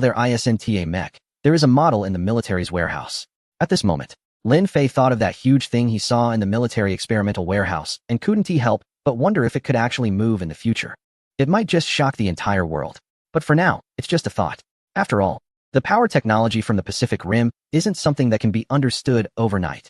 their ISNTA mech. There is a model in the military's warehouse. At this moment, Lin Fei thought of that huge thing he saw in the military experimental warehouse and couldn't help but wonder if it could actually move in the future. It might just shock the entire world. But for now, it's just a thought. After all, the power technology from the Pacific Rim isn't something that can be understood overnight.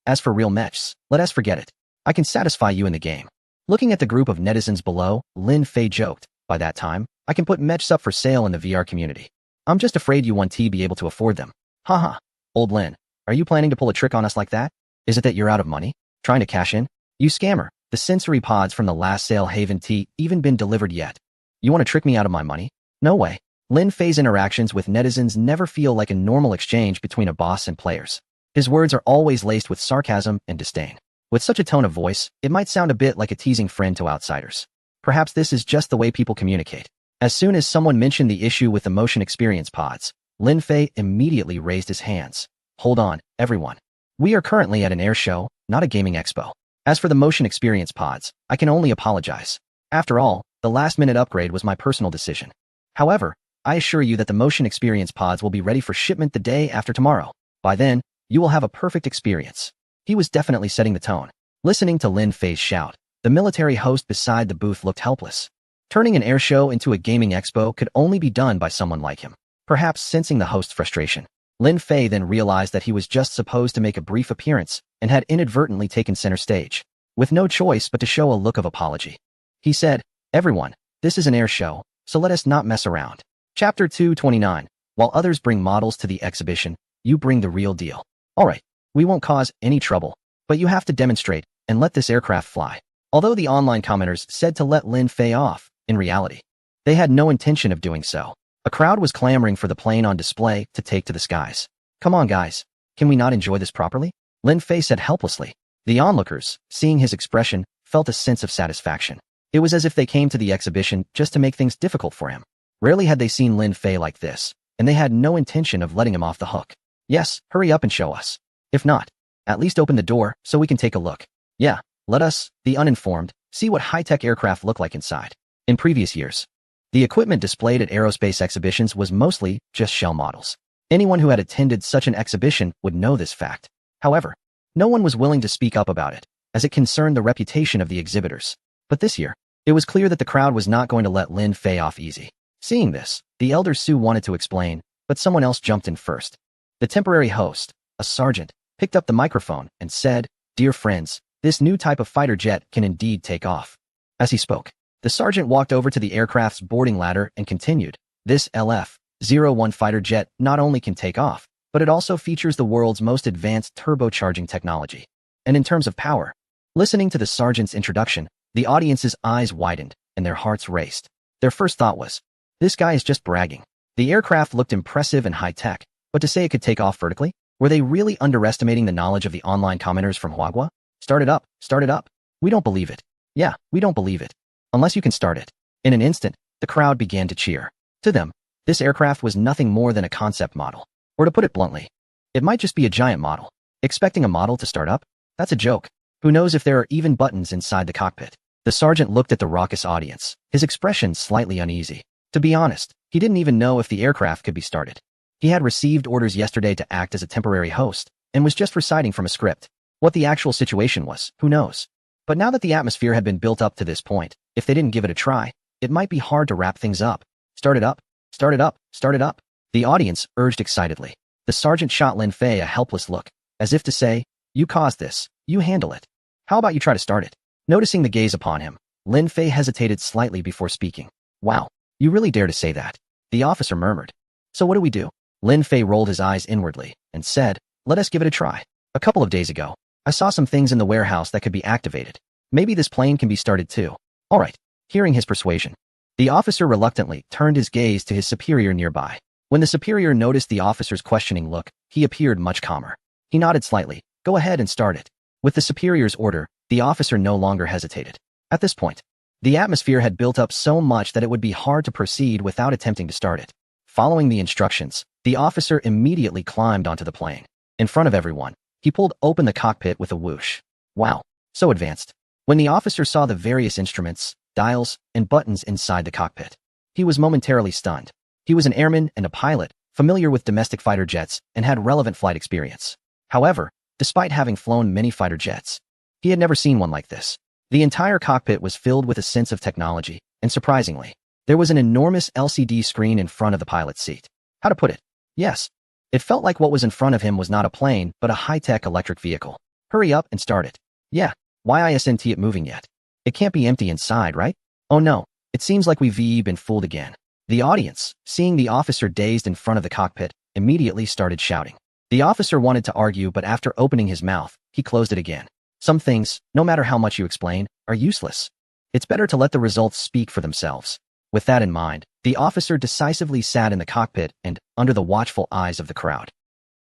As for real mechs, let us forget it. I can satisfy you in the game. Looking at the group of netizens below, Lin Fei joked, by that time, I can put mechs up for sale in the VR community. I'm just afraid you won't be able to afford them. Haha. Old Lin, are you planning to pull a trick on us like that? Is it that you're out of money? Trying to cash in? You scammer. The sensory pods from the last sale haven't even been delivered yet. You want to trick me out of my money? No way. Lin Fei's interactions with netizens never feel like a normal exchange between a boss and players. His words are always laced with sarcasm and disdain. With such a tone of voice, it might sound a bit like a teasing friend to outsiders. Perhaps this is just the way people communicate. As soon as someone mentioned the issue with the motion experience pods, Lin Fei immediately raised his hands. Hold on, everyone. We are currently at an air show, not a gaming expo. As for the motion experience pods, I can only apologize. After all, the last-minute upgrade was my personal decision. However, I assure you that the motion experience pods will be ready for shipment the day after tomorrow. By then, you will have a perfect experience. He was definitely setting the tone. Listening to Lin Fei's shout, the military host beside the booth looked helpless. Turning an air show into a gaming expo could only be done by someone like him. Perhaps sensing the host's frustration, Lin Fei then realized that he was just supposed to make a brief appearance and had inadvertently taken center stage. With no choice but to show a look of apology, he said, everyone, this is an air show, so let us not mess around. Chapter 229. While others bring models to the exhibition, you bring the real deal. Alright, we won't cause any trouble, but you have to demonstrate and let this aircraft fly. Although the online commenters said to let Lin Fei off, in reality, they had no intention of doing so. A crowd was clamoring for the plane on display to take to the skies. Come on guys, can we not enjoy this properly? Lin Fei said helplessly. The onlookers, seeing his expression, felt a sense of satisfaction. It was as if they came to the exhibition just to make things difficult for him. Rarely had they seen Lin Fei like this, and they had no intention of letting him off the hook. Yes, hurry up and show us. If not, at least open the door so we can take a look. Yeah, let us, the uninformed, see what high-tech aircraft look like inside. In previous years, the equipment displayed at aerospace exhibitions was mostly just shell models. Anyone who had attended such an exhibition would know this fact. However, no one was willing to speak up about it, as it concerned the reputation of the exhibitors. But this year, it was clear that the crowd was not going to let Lin Fei off easy. Seeing this, the elder Su wanted to explain, but someone else jumped in first. The temporary host, a sergeant, picked up the microphone and said, Dear friends, this new type of fighter jet can indeed take off. As he spoke, the sergeant walked over to the aircraft's boarding ladder and continued, This LF-01 fighter jet not only can take off, but it also features the world's most advanced turbocharging technology. And in terms of power, listening to the sergeant's introduction, the audience's eyes widened and their hearts raced. Their first thought was, this guy is just bragging. The aircraft looked impressive and high-tech, but to say it could take off vertically? Were they really underestimating the knowledge of the online commenters from Huagua? Start it up, start it up. We don't believe it. Yeah, we don't believe it. Unless you can start it. In an instant, the crowd began to cheer. To them, this aircraft was nothing more than a concept model. Or to put it bluntly, it might just be a giant model. Expecting a model to start up? That's a joke. Who knows if there are even buttons inside the cockpit? The sergeant looked at the raucous audience, his expression slightly uneasy. To be honest, he didn't even know if the aircraft could be started. He had received orders yesterday to act as a temporary host, and was just reciting from a script. What the actual situation was, who knows? But now that the atmosphere had been built up to this point, if they didn't give it a try, it might be hard to wrap things up. Start it up, start it up, start it up. The audience urged excitedly. The sergeant shot Lin Fei a helpless look, as if to say, You caused this, you handle it. How about you try to start it? Noticing the gaze upon him, Lin Fei hesitated slightly before speaking. Wow, you really dare to say that? The officer murmured. So what do we do? Lin Fei rolled his eyes inwardly and said, Let us give it a try. A couple of days ago, I saw some things in the warehouse that could be activated. Maybe this plane can be started too. All right. Hearing his persuasion, the officer reluctantly turned his gaze to his superior nearby. When the superior noticed the officer's questioning look, he appeared much calmer. He nodded slightly. Go ahead and start it. With the superior's order, the officer no longer hesitated. At this point, the atmosphere had built up so much that it would be hard to proceed without attempting to start it. Following the instructions, the officer immediately climbed onto the plane. In front of everyone, he pulled open the cockpit with a whoosh. Wow, so advanced. When the officer saw the various instruments, dials, and buttons inside the cockpit, he was momentarily stunned. He was an airman and a pilot, familiar with domestic fighter jets, and had relevant flight experience. However, despite having flown many fighter jets, he had never seen one like this. The entire cockpit was filled with a sense of technology, and surprisingly, there was an enormous LCD screen in front of the pilot's seat. How to put it? Yes. It felt like what was in front of him was not a plane, but a high-tech electric vehicle. Hurry up and start it. Yeah. Why isn't it moving yet? It can't be empty inside, right? Oh no. It seems like we've been fooled again. The audience, seeing the officer dazed in front of the cockpit, immediately started shouting. The officer wanted to argue, but after opening his mouth, he closed it again. Some things, no matter how much you explain, are useless. It's better to let the results speak for themselves. With that in mind, the officer decisively sat in the cockpit and, under the watchful eyes of the crowd,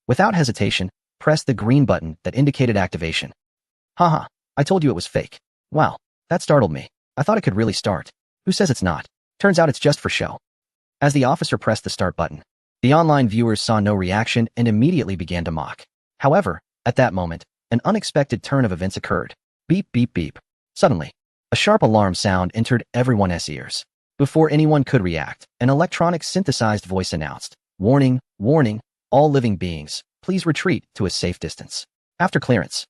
without hesitation, pressed the green button that indicated activation. Haha, I told you it was fake. Wow, that startled me. I thought it could really start. Who says it's not? Turns out it's just for show. As the officer pressed the start button, the online viewers saw no reaction and immediately began to mock. However, at that moment, an unexpected turn of events occurred. Beep, beep, beep. Suddenly, a sharp alarm sound entered everyone's ears. Before anyone could react, an electronic synthesized voice announced, "Warning, warning, all living beings, please retreat to a safe distance." After clearance.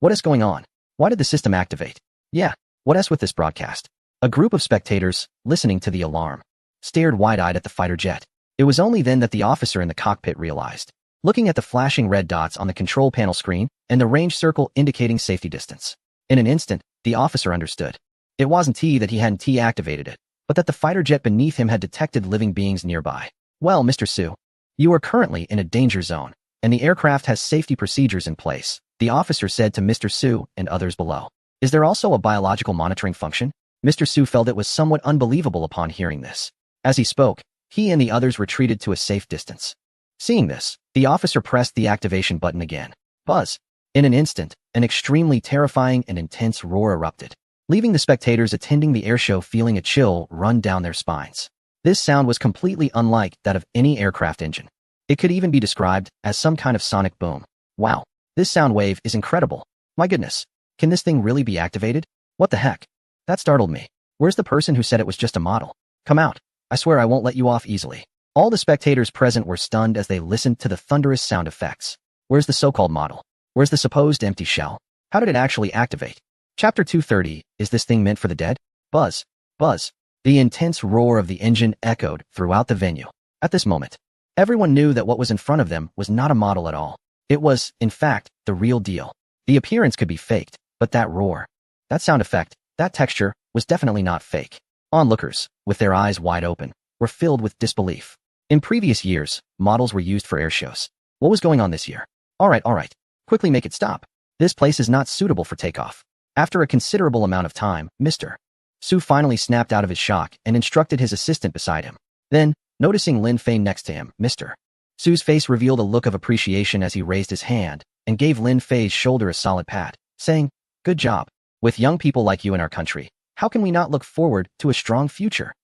What is going on? Why did the system activate? Yeah, what is with this broadcast? A group of spectators, listening to the alarm, stared wide-eyed at the fighter jet. It was only then that the officer in the cockpit realized, looking at the flashing red dots on the control panel screen and the range circle indicating safety distance. In an instant, the officer understood. It wasn't that he hadn't activated it, but that the fighter jet beneath him had detected living beings nearby. Well, Mr. Su, you are currently in a danger zone, and the aircraft has safety procedures in place, the officer said to Mr. Su and others below. Is there also a biological monitoring function? Mr. Su felt it was somewhat unbelievable upon hearing this. As he spoke, he and the others retreated to a safe distance. Seeing this, the officer pressed the activation button again. Buzz. In an instant, an extremely terrifying and intense roar erupted, leaving the spectators attending the airshow feeling a chill run down their spines. This sound was completely unlike that of any aircraft engine. It could even be described as some kind of sonic boom. Wow, this sound wave is incredible. My goodness, can this thing really be activated? What the heck? That startled me. Where's the person who said it was just a model? Come out. I swear I won't let you off easily. All the spectators present were stunned as they listened to the thunderous sound effects. Where's the so-called model? Where's the supposed empty shell? How did it actually activate? Chapter 230, is this thing meant for the dead? Buzz. Buzz. The intense roar of the engine echoed throughout the venue. At this moment, everyone knew that what was in front of them was not a model at all. It was, in fact, the real deal. The appearance could be faked, but that roar, that sound effect, that texture, was definitely not fake. Onlookers, with their eyes wide open, were filled with disbelief. In previous years, models were used for airshows. What was going on this year? All right. Quickly make it stop. This place is not suitable for takeoff. After a considerable amount of time, Mr. Su finally snapped out of his shock and instructed his assistant beside him. Then, noticing Lin Fei next to him, Mr. Su's face revealed a look of appreciation as he raised his hand and gave Lin Fei's shoulder a solid pat, saying, "Good job. With young people like you in our country, how can we not look forward to a strong future?"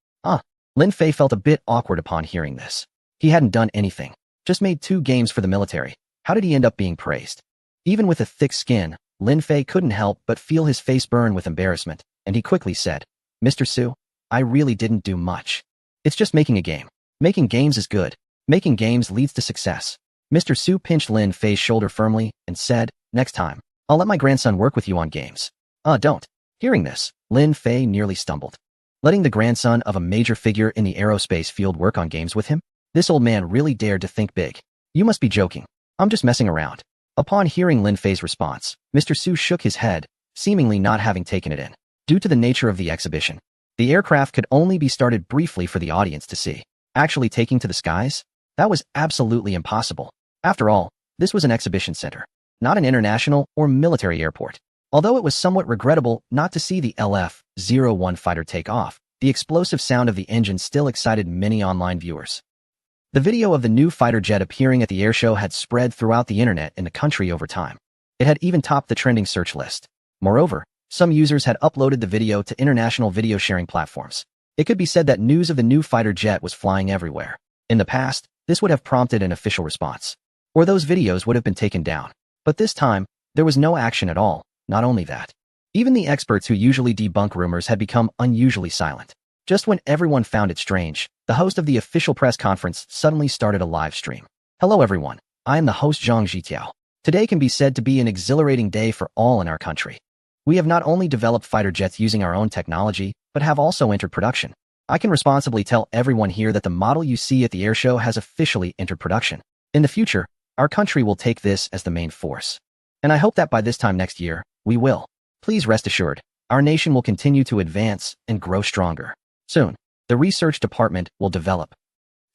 Lin Fei felt a bit awkward upon hearing this. He hadn't done anything, just made 2 games for the military. How did he end up being praised? Even with a thick skin, Lin Fei couldn't help but feel his face burn with embarrassment, and he quickly said, "Mr. Su, I really didn't do much. It's just making a game. Making games is good. Making games leads to success." Mr. Su pinched Lin Fei's shoulder firmly and said, "Next time, I'll let my grandson work with you on games." Don't. Hearing this, Lin Fei nearly stumbled. Letting the grandson of a major figure in the aerospace field work on games with him? This old man really dared to think big. You must be joking. I'm just messing around. Upon hearing Lin Fei's response, Mr. Su shook his head, seemingly not having taken it in. Due to the nature of the exhibition, the aircraft could only be started briefly for the audience to see. Actually taking to the skies? That was absolutely impossible. After all, this was an exhibition center, not an international or military airport. Although it was somewhat regrettable not to see the LF-01 fighter take off, the explosive sound of the engine still excited many online viewers. The video of the new fighter jet appearing at the airshow had spread throughout the internet in the country over time. It had even topped the trending search list. Moreover, some users had uploaded the video to international video sharing platforms. It could be said that news of the new fighter jet was flying everywhere. In the past, this would have prompted an official response, or those videos would have been taken down. But this time, there was no action at all. Not only that, even the experts who usually debunk rumors had become unusually silent. Just when everyone found it strange, the host of the official press conference suddenly started a live stream. Hello everyone, I am the host Zhang Zhitiao. Today can be said to be an exhilarating day for all in our country. We have not only developed fighter jets using our own technology, but have also entered production. I can responsibly tell everyone here that the model you see at the airshow has officially entered production. In the future, our country will take this as the main force. And I hope that by this time next year, we will. Please rest assured, our nation will continue to advance and grow stronger. Soon, the research department will develop.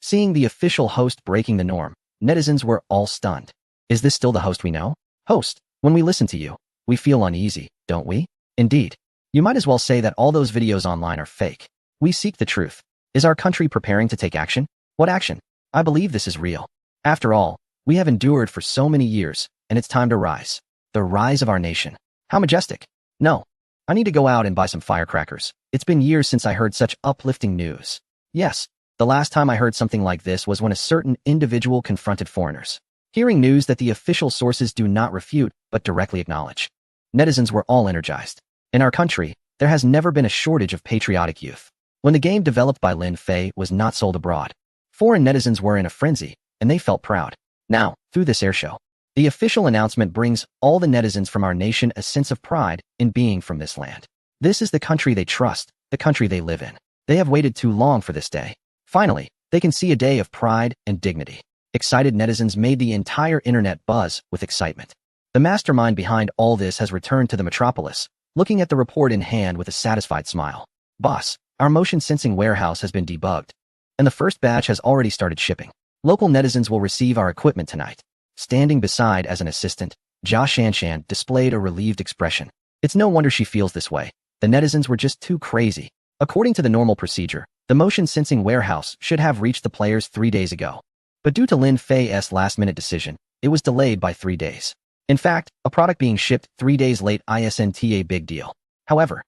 Seeing the official host breaking the norm, netizens were all stunned. Is this still the host we know? Host, when we listen to you, we feel uneasy, don't we? Indeed. You might as well say that all those videos online are fake. We seek the truth. Is our country preparing to take action? What action? I believe this is real. After all, we have endured for so many years, and it's time to rise. The rise of our nation. How majestic. No. I need to go out and buy some firecrackers. It's been years since I heard such uplifting news. Yes, the last time I heard something like this was when a certain individual confronted foreigners. Hearing news that the official sources do not refute, but directly acknowledge. Netizens were all energized. In our country, there has never been a shortage of patriotic youth. When the game developed by Lin Fei was not sold abroad, foreign netizens were in a frenzy, and they felt proud. Now, through this airshow, the official announcement brings all the netizens from our nation a sense of pride in being from this land. This is the country they trust, the country they live in. They have waited too long for this day. Finally, they can see a day of pride and dignity. Excited netizens made the entire internet buzz with excitement. The mastermind behind all this has returned to the metropolis, looking at the report in hand with a satisfied smile. Boss, our motion sensing warehouse has been debugged, and the first batch has already started shipping. Local netizens will receive our equipment tonight. Standing beside as an assistant, Jia Shanshan displayed a relieved expression. It's no wonder she feels this way. The netizens were just too crazy. According to the normal procedure, the motion sensing warehouse should have reached the players 3 days ago. But due to Lin Fei's last-minute decision, it was delayed by 3 days. In fact, a product being shipped 3 days late isn't a big deal. However,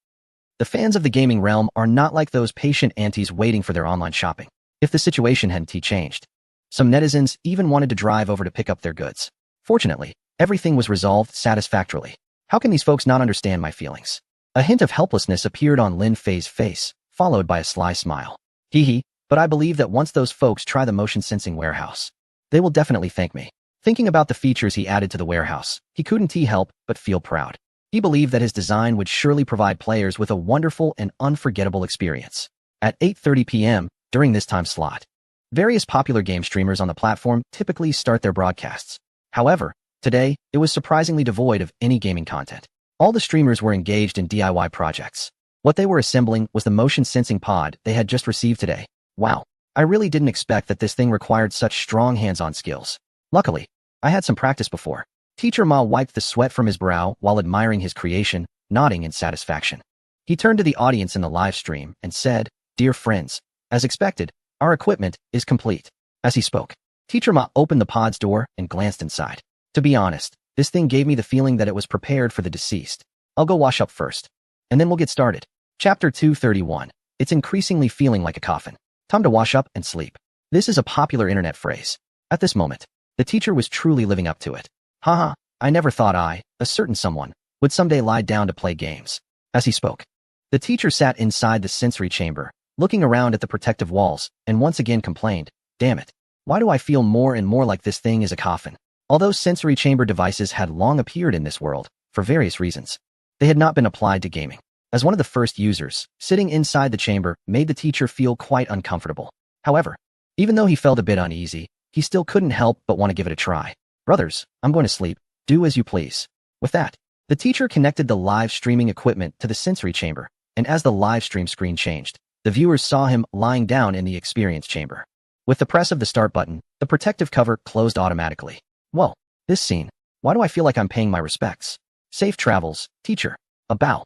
the fans of the gaming realm are not like those patient aunties waiting for their online shopping. If the situation hadn't changed, some netizens even wanted to drive over to pick up their goods. Fortunately, everything was resolved satisfactorily. How can these folks not understand my feelings? A hint of helplessness appeared on Lin Fei's face, followed by a sly smile. Hee hee, but I believe that once those folks try the motion sensing warehouse, they will definitely thank me. Thinking about the features he added to the warehouse, he couldn't help but feel proud. He believed that his design would surely provide players with a wonderful and unforgettable experience. At 8:30 p.m., during this time slot, various popular game streamers on the platform typically start their broadcasts. However, today, it was surprisingly devoid of any gaming content. All the streamers were engaged in DIY projects. What they were assembling was the motion sensing pod they had just received today. Wow, I really didn't expect that this thing required such strong hands-on skills. Luckily, I had some practice before. Teacher Ma wiped the sweat from his brow while admiring his creation, nodding in satisfaction. He turned to the audience in the live stream and said, "Dear friends, as expected, our equipment is complete." As he spoke, Teacher Ma opened the pod's door and glanced inside. To be honest, this thing gave me the feeling that it was prepared for the deceased. I'll go wash up first, and then we'll get started. Chapter 231. It's increasingly feeling like a coffin. Time to wash up and sleep. This is a popular internet phrase. At this moment, the teacher was truly living up to it. Haha, I never thought a certain someone, would someday lie down to play games. As he spoke, the teacher sat inside the sensory chamber, looking around at the protective walls, and once again complained, "Damn it, why do I feel more and more like this thing is a coffin?" Although sensory chamber devices had long appeared in this world, for various reasons, they had not been applied to gaming. As one of the first users, sitting inside the chamber made the teacher feel quite uncomfortable. However, even though he felt a bit uneasy, he still couldn't help but want to give it a try. "Brothers, I'm going to sleep. Do as you please." With that, the teacher connected the live streaming equipment to the sensory chamber, and as the live stream screen changed, the viewers saw him lying down in the experience chamber. With the press of the start button, the protective cover closed automatically. Whoa, this scene. Why do I feel like I'm paying my respects? Safe travels, teacher. A bow.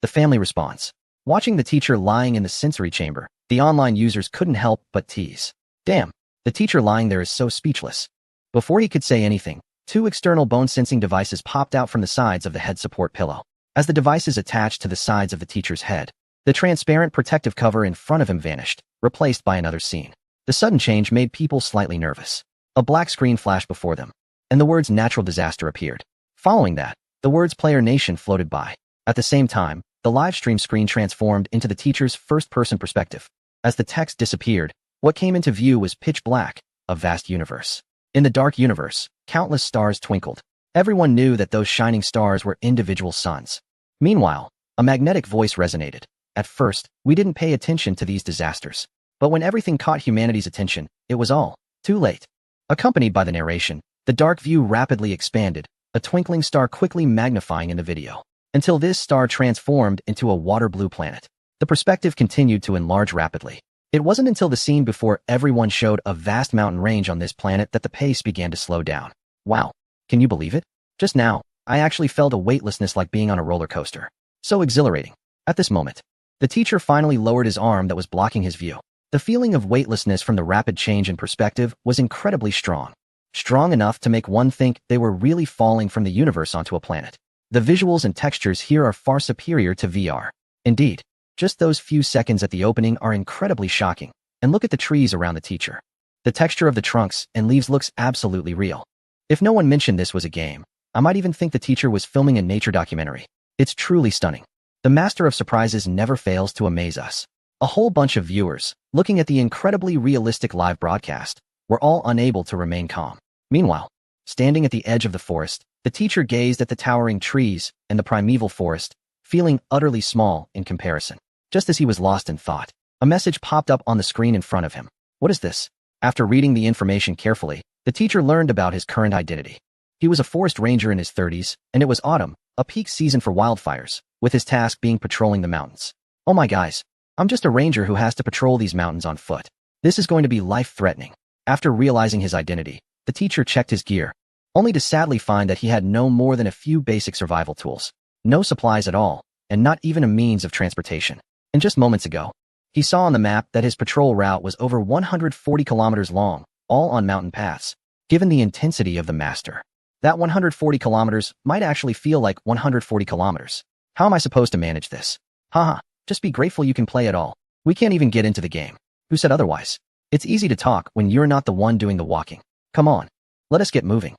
The family responds. Watching the teacher lying in the sensory chamber, the online users couldn't help but tease. Damn, the teacher lying there is so speechless. Before he could say anything, 2 external bone-sensing devices popped out from the sides of the head support pillow. As the devices attached to the sides of the teacher's head, the transparent protective cover in front of him vanished, replaced by another scene. The sudden change made people slightly nervous. A black screen flashed before them, and the words "natural disaster" appeared. Following that, the words "Player Nation" floated by. At the same time, the live stream screen transformed into the teacher's first-person perspective. As the text disappeared, what came into view was pitch black, a vast universe. In the dark universe, countless stars twinkled. Everyone knew that those shining stars were individual suns. Meanwhile, a magnetic voice resonated. At first, we didn't pay attention to these disasters. But when everything caught humanity's attention, it was all too late. Accompanied by the narration, the dark view rapidly expanded, a twinkling star quickly magnifying in the video, until this star transformed into a water-blue planet. The perspective continued to enlarge rapidly. It wasn't until the scene before everyone showed a vast mountain range on this planet that the pace began to slow down. Wow, can you believe it? Just now, I actually felt a weightlessness like being on a roller coaster. So exhilarating. At this moment, the teacher finally lowered his arm that was blocking his view. The feeling of weightlessness from the rapid change in perspective was incredibly strong. Strong enough to make one think they were really falling from the universe onto a planet. The visuals and textures here are far superior to VR. Indeed, just those few seconds at the opening are incredibly shocking. And look at the trees around the teacher. The texture of the trunks and leaves looks absolutely real. If no one mentioned this was a game, I might even think the teacher was filming a nature documentary. It's truly stunning. The master of surprises never fails to amaze us. A whole bunch of viewers, looking at the incredibly realistic live broadcast, were all unable to remain calm. Meanwhile, standing at the edge of the forest, the teacher gazed at the towering trees and the primeval forest, feeling utterly small in comparison. Just as he was lost in thought, a message popped up on the screen in front of him. What is this? After reading the information carefully, the teacher learned about his current identity. He was a forest ranger in his 30s, and it was autumn, a peak season for wildfires, with his task being patrolling the mountains. Oh my guys, I'm just a ranger who has to patrol these mountains on foot. This is going to be life-threatening. After realizing his identity, the teacher checked his gear, only to sadly find that he had no more than a few basic survival tools, no supplies at all, and not even a means of transportation. And just moments ago, he saw on the map that his patrol route was over 140 kilometers long, all on mountain paths. Given the intensity of the master, that 140 kilometers might actually feel like 140 kilometers. How am I supposed to manage this? Haha. Just be grateful you can play at all. We can't even get into the game. Who said otherwise? It's easy to talk when you're not the one doing the walking. Come on, let us get moving.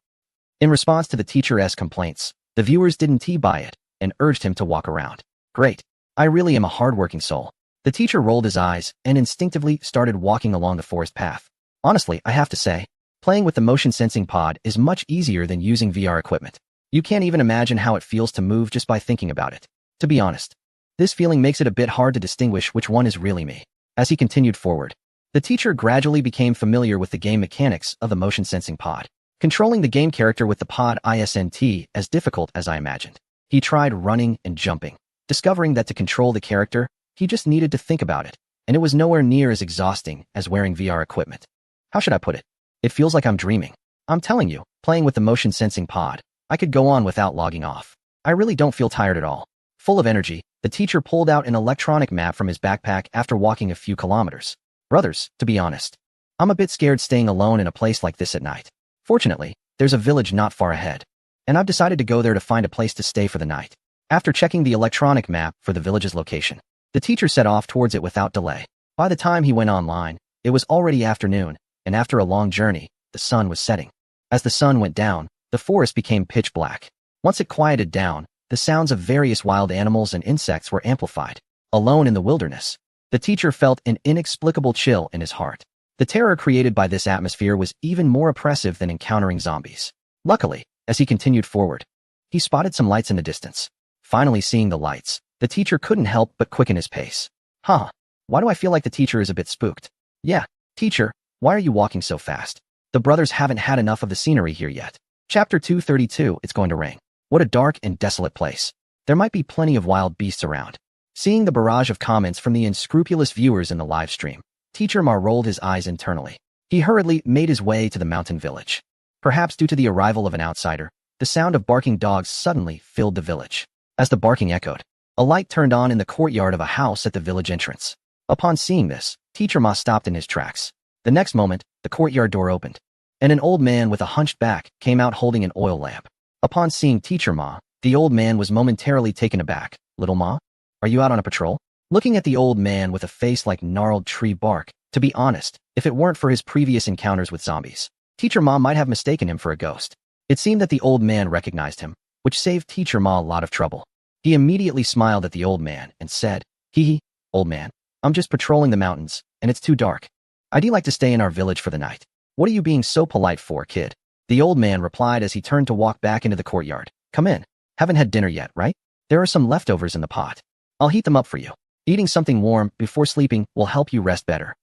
In response to the teacher's complaints, the viewers didn't buy it and urged him to walk around. Great. I really am a hardworking soul. The teacher rolled his eyes and instinctively started walking along the forest path. Honestly, I have to say, playing with the motion sensing pod is much easier than using VR equipment. You can't even imagine how it feels to move just by thinking about it. To be honest, this feeling makes it a bit hard to distinguish which one is really me. As he continued forward, the teacher gradually became familiar with the game mechanics of the motion sensing pod. Controlling the game character with the pod isn't as difficult as I imagined. He tried running and jumping, discovering that to control the character, he just needed to think about it, and it was nowhere near as exhausting as wearing VR equipment. How should I put it? It feels like I'm dreaming. I'm telling you, playing with the motion sensing pod, I could go on without logging off. I really don't feel tired at all. Full of energy, the teacher pulled out an electronic map from his backpack after walking a few kilometers. Brothers, to be honest, I'm a bit scared staying alone in a place like this at night. Fortunately, there's a village not far ahead, and I've decided to go there to find a place to stay for the night. After checking the electronic map for the village's location, the teacher set off towards it without delay. By the time he went online, it was already afternoon, and after a long journey, the sun was setting. As the sun went down, the forest became pitch black. Once it quieted down, the sounds of various wild animals and insects were amplified. Alone in the wilderness, the teacher felt an inexplicable chill in his heart. The terror created by this atmosphere was even more oppressive than encountering zombies. Luckily, as he continued forward, he spotted some lights in the distance. Finally seeing the lights, the teacher couldn't help but quicken his pace. Why do I feel like the teacher is a bit spooked? Yeah, teacher, why are you walking so fast? The brothers haven't had enough of the scenery here yet. Chapter 232, It's Going to Rain. What a dark and desolate place. There might be plenty of wild beasts around. Seeing the barrage of comments from the unscrupulous viewers in the live stream, Teacher Ma rolled his eyes internally. He hurriedly made his way to the mountain village. Perhaps due to the arrival of an outsider, the sound of barking dogs suddenly filled the village. As the barking echoed, a light turned on in the courtyard of a house at the village entrance. Upon seeing this, Teacher Ma stopped in his tracks. The next moment, the courtyard door opened, and an old man with a hunched back came out holding an oil lamp. Upon seeing Teacher Ma, the old man was momentarily taken aback. Little Ma, are you out on a patrol? Looking at the old man with a face like gnarled tree bark, to be honest, if it weren't for his previous encounters with zombies, Teacher Ma might have mistaken him for a ghost. It seemed that the old man recognized him, which saved Teacher Ma a lot of trouble. He immediately smiled at the old man and said, "Hee hee, old man, I'm just patrolling the mountains, and it's too dark. I'd like to stay in our village for the night. What are you being so polite for, kid?" The old man replied as he turned to walk back into the courtyard. "Come in. Haven't had dinner yet, right? There are some leftovers in the pot. I'll heat them up for you. Eating something warm before sleeping will help you rest better."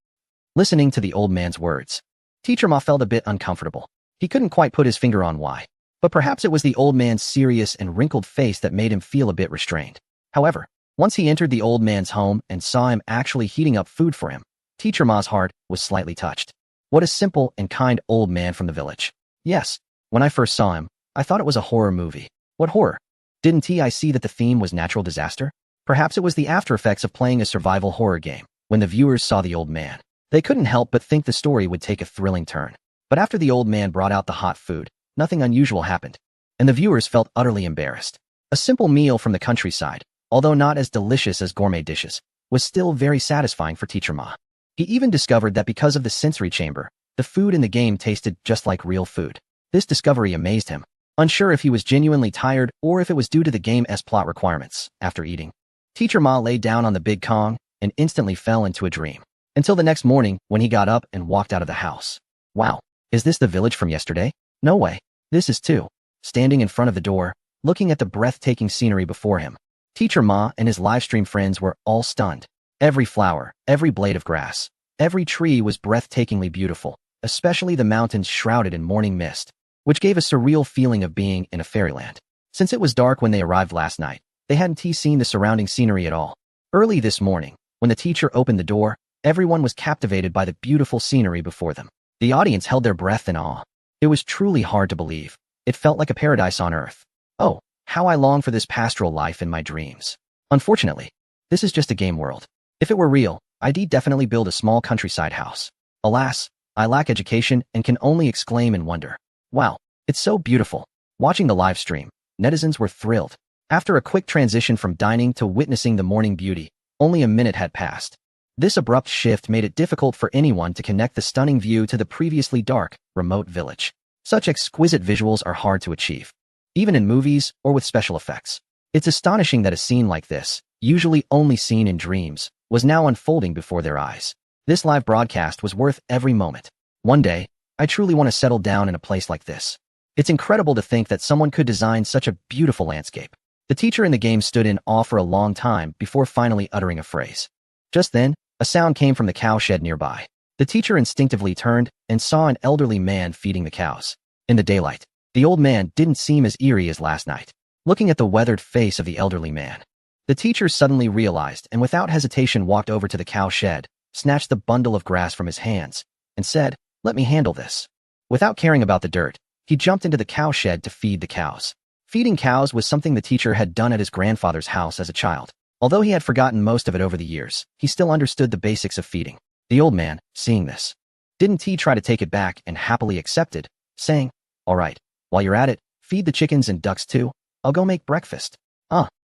Listening to the old man's words, Teacher Ma felt a bit uncomfortable. He couldn't quite put his finger on why, but perhaps it was the old man's serious and wrinkled face that made him feel a bit restrained. However, once he entered the old man's home and saw him actually heating up food for him, Teacher Ma's heart was slightly touched. What a simple and kind old man from the village. Yes, when I first saw him, I thought it was a horror movie. What horror? Didn't I see that the theme was natural disaster? Perhaps it was the after effects of playing a survival horror game. When the viewers saw the old man, they couldn't help but think the story would take a thrilling turn. But after the old man brought out the hot food, nothing unusual happened, and the viewers felt utterly embarrassed. A simple meal from the countryside, although not as delicious as gourmet dishes, was still very satisfying for Teacher Ma. He even discovered that because of the sensory chamber, the food in the game tasted just like real food. This discovery amazed him, unsure if he was genuinely tired or if it was due to the game's plot requirements. After eating, Teacher Ma lay down on the big Kong and instantly fell into a dream. Until the next morning when he got up and walked out of the house. Wow, is this the village from yesterday? No way. This is too. Standing in front of the door, looking at the breathtaking scenery before him, Teacher Ma and his livestream friends were all stunned. Every flower, every blade of grass, every tree was breathtakingly beautiful, especially the mountains shrouded in morning mist, which gave a surreal feeling of being in a fairyland. Since it was dark when they arrived last night, they hadn't seen the surrounding scenery at all. Early this morning, when the teacher opened the door, everyone was captivated by the beautiful scenery before them. The audience held their breath in awe. It was truly hard to believe. It felt like a paradise on earth. Oh, how I long for this pastoral life in my dreams. Unfortunately, this is just a game world. If it were real, I'd definitely build a small countryside house. Alas, I lack education and can only exclaim in wonder. Wow, it's so beautiful. Watching the live stream, netizens were thrilled. After a quick transition from dining to witnessing the morning beauty, only a minute had passed. This abrupt shift made it difficult for anyone to connect the stunning view to the previously dark, remote village. Such exquisite visuals are hard to achieve, even in movies or with special effects. It's astonishing that a scene like this, usually only seen in dreams, was now unfolding before their eyes. This live broadcast was worth every moment. One day, I truly want to settle down in a place like this. It's incredible to think that someone could design such a beautiful landscape. The teacher in the game stood in awe for a long time before finally uttering a phrase. Just then, a sound came from the cow shed nearby. The teacher instinctively turned and saw an elderly man feeding the cows. In the daylight, the old man didn't seem as eerie as last night. Looking at the weathered face of the elderly man, the teacher suddenly realized and without hesitation walked over to the cow shed, snatched the bundle of grass from his hands, and said, "Let me handle this." Without caring about the dirt, he jumped into the cow shed to feed the cows. Feeding cows was something the teacher had done at his grandfather's house as a child. Although he had forgotten most of it over the years, he still understood the basics of feeding. The old man, seeing this, didn't try to take it back and happily accepted, saying, "All right, while you're at it, feed the chickens and ducks too. I'll go make breakfast."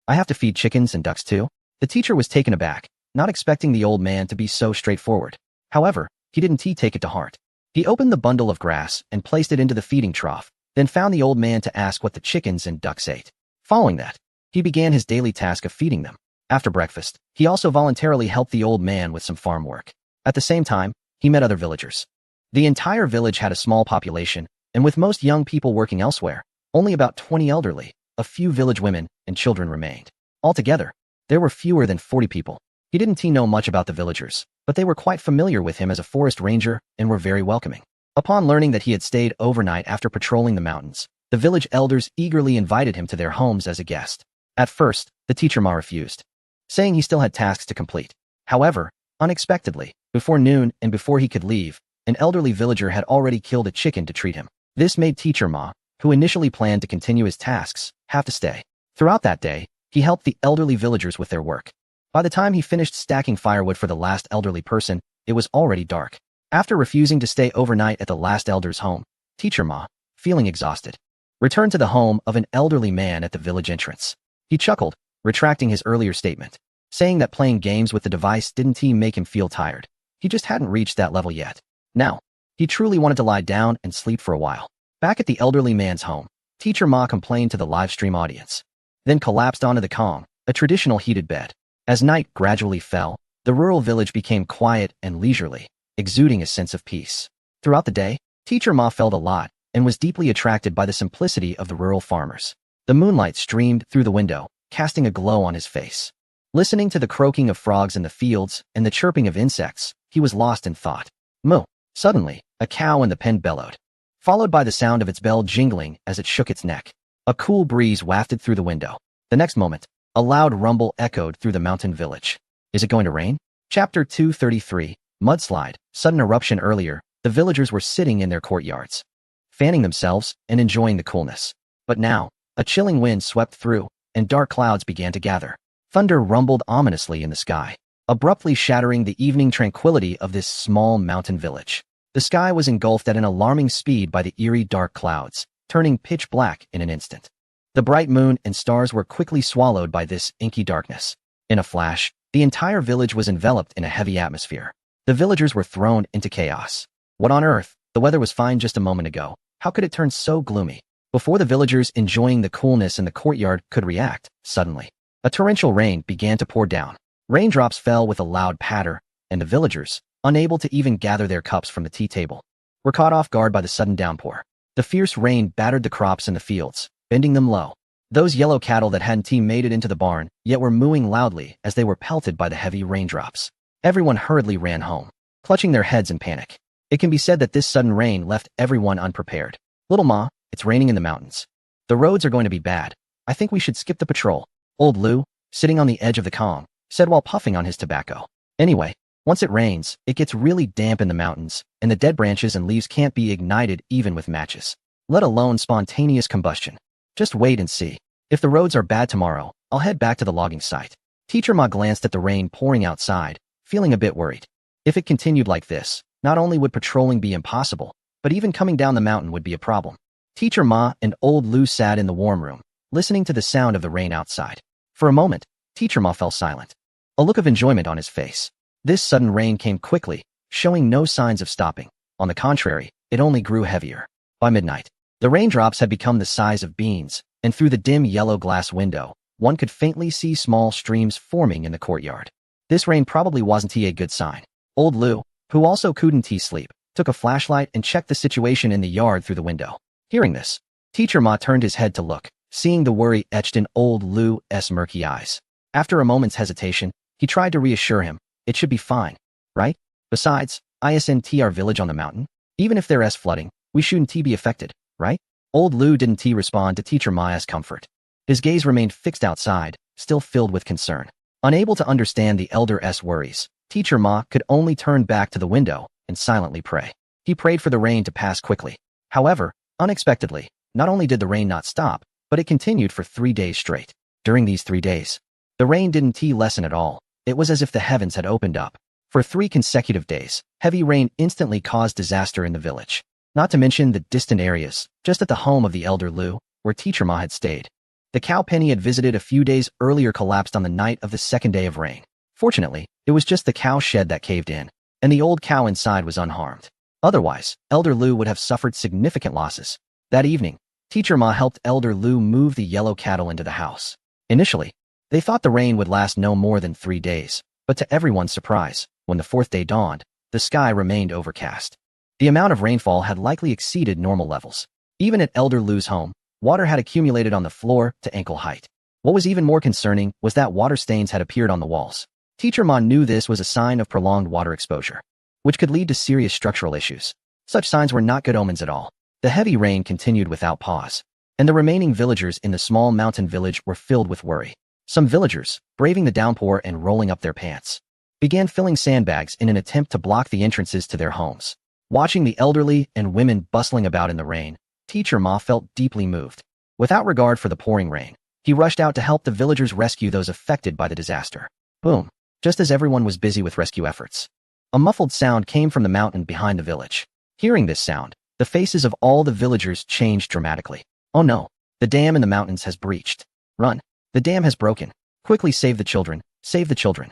I have to feed chickens and ducks too? The teacher was taken aback, not expecting the old man to be so straightforward. However, he didn't take it to heart. He opened the bundle of grass and placed it into the feeding trough, then found the old man to ask what the chickens and ducks ate. Following that, he began his daily task of feeding them. After breakfast, he also voluntarily helped the old man with some farm work. At the same time, he met other villagers. The entire village had a small population, and with most young people working elsewhere, only about 20 elderly, a few village women, and children remained. Altogether, there were fewer than 40 people. He didn't know much about the villagers, but they were quite familiar with him as a forest ranger and were very welcoming. Upon learning that he had stayed overnight after patrolling the mountains, the village elders eagerly invited him to their homes as a guest. At first, the teacher Ma refused, saying he still had tasks to complete. However, unexpectedly, before noon and before he could leave, an elderly villager had already killed a chicken to treat him. This made Teacher Ma, who initially planned to continue his tasks, have to stay. Throughout that day, he helped the elderly villagers with their work. By the time he finished stacking firewood for the last elderly person, it was already dark. After refusing to stay overnight at the last elder's home, Teacher Ma, feeling exhausted, returned to the home of an elderly man at the village entrance. He chuckled, retracting his earlier statement, saying that playing games with the device didn't make him feel tired. He just hadn't reached that level yet. Now, he truly wanted to lie down and sleep for a while. Back at the elderly man's home, Teacher Ma complained to the livestream audience. then collapsed onto the Kong, a traditional heated bed. As night gradually fell, the rural village became quiet and leisurely, exuding a sense of peace. Throughout the day, Teacher Ma felt a lot and was deeply attracted by the simplicity of the rural farmers. The moonlight streamed through the window, casting a glow on his face. Listening to the croaking of frogs in the fields and the chirping of insects, he was lost in thought. Moo! Suddenly, a cow in the pen bellowed, followed by the sound of its bell jingling as it shook its neck. A cool breeze wafted through the window. The next moment, a loud rumble echoed through the mountain village. Is it going to rain? Chapter 233, Mudslide. Sudden eruption. Earlier, the villagers were sitting in their courtyards, fanning themselves and enjoying the coolness. But now, a chilling wind swept through, and dark clouds began to gather. Thunder rumbled ominously in the sky, abruptly shattering the evening tranquility of this small mountain village. The sky was engulfed at an alarming speed by the eerie dark clouds, turning pitch black in an instant. The bright moon and stars were quickly swallowed by this inky darkness. In a flash, the entire village was enveloped in a heavy atmosphere. The villagers were thrown into chaos. What on earth? The weather was fine just a moment ago. How could it turn so gloomy? Before the villagers enjoying the coolness in the courtyard could react, suddenly, a torrential rain began to pour down. Raindrops fell with a loud patter, and the villagers, unable to even gather their cups from the tea table, were caught off guard by the sudden downpour. The fierce rain battered the crops in the fields, bending them low. Those yellow cattle that hadn't made it into the barn, yet were mooing loudly as they were pelted by the heavy raindrops. Everyone hurriedly ran home, clutching their heads in panic. It can be said that this sudden rain left everyone unprepared. Little Ma, it's raining in the mountains. The roads are going to be bad. I think we should skip the patrol. Old Lou, sitting on the edge of the Kong, said while puffing on his tobacco. Anyway, once it rains, it gets really damp in the mountains, and the dead branches and leaves can't be ignited even with matches, let alone spontaneous combustion. Just wait and see. If the roads are bad tomorrow, I'll head back to the logging site. Teacher Ma glanced at the rain pouring outside, feeling a bit worried. If it continued like this, not only would patrolling be impossible, but even coming down the mountain would be a problem. Teacher Ma and Old Lou sat in the warm room, listening to the sound of the rain outside. For a moment, Teacher Ma fell silent, a look of enjoyment on his face. This sudden rain came quickly, showing no signs of stopping. On the contrary, it only grew heavier. By midnight, the raindrops had become the size of beans, and through the dim yellow glass window, one could faintly see small streams forming in the courtyard. This rain probably wasn't a good sign. Old Lou, who also couldn't sleep, took a flashlight and checked the situation in the yard through the window. Hearing this, Teacher Ma turned his head to look, seeing the worry etched in Old Lou's murky eyes. After a moment's hesitation, he tried to reassure him. It should be fine, right? Besides, isn't our village on the mountain? Even if there's flooding, we shouldn't be affected, right? Old Lou didn't respond to Teacher Ma's comfort. His gaze remained fixed outside, still filled with concern. Unable to understand the elder's worries, Teacher Ma could only turn back to the window and silently pray. He prayed for the rain to pass quickly. However, unexpectedly, not only did the rain not stop, but it continued for 3 days straight. During these 3 days, the rain didn't lessen at all. It was as if the heavens had opened up. For 3 consecutive days, heavy rain instantly caused disaster in the village. Not to mention the distant areas, just at the home of the elder Lou, where Teacher Ma had stayed. The cow pen he had visited a few days earlier collapsed on the night of the second day of rain. Fortunately, it was just the cow shed that caved in, and the old cow inside was unharmed. Otherwise, Elder Lou would have suffered significant losses. That evening, Teacher Ma helped Elder Lou move the yellow cattle into the house. Initially, they thought the rain would last no more than 3 days, but to everyone's surprise, when the 4th day dawned, the sky remained overcast. The amount of rainfall had likely exceeded normal levels. Even at Elder Lou's home, water had accumulated on the floor to ankle height. What was even more concerning was that water stains had appeared on the walls. Teacher Ma knew this was a sign of prolonged water exposure, which could lead to serious structural issues. Such signs were not good omens at all. The heavy rain continued without pause, and the remaining villagers in the small mountain village were filled with worry. Some villagers, braving the downpour and rolling up their pants, began filling sandbags in an attempt to block the entrances to their homes. Watching the elderly and women bustling about in the rain, Teacher Ma felt deeply moved. Without regard for the pouring rain, he rushed out to help the villagers rescue those affected by the disaster. Boom! Just as everyone was busy with rescue efforts, a muffled sound came from the mountain behind the village. Hearing this sound, the faces of all the villagers changed dramatically. Oh no! The dam in the mountains has breached. Run! The dam has broken. Quickly save the children! Save the children!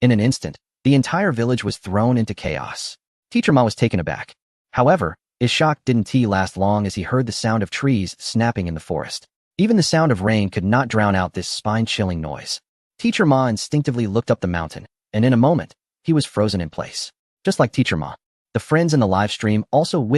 In an instant, the entire village was thrown into chaos. Teacher Ma was taken aback. However, his shock didn't last long as he heard the sound of trees snapping in the forest. Even the sound of rain could not drown out this spine-chilling noise. Teacher Ma instinctively looked up the mountain, and in a moment, he was frozen in place. Just like Teacher Ma, the friends in the live stream also witnessed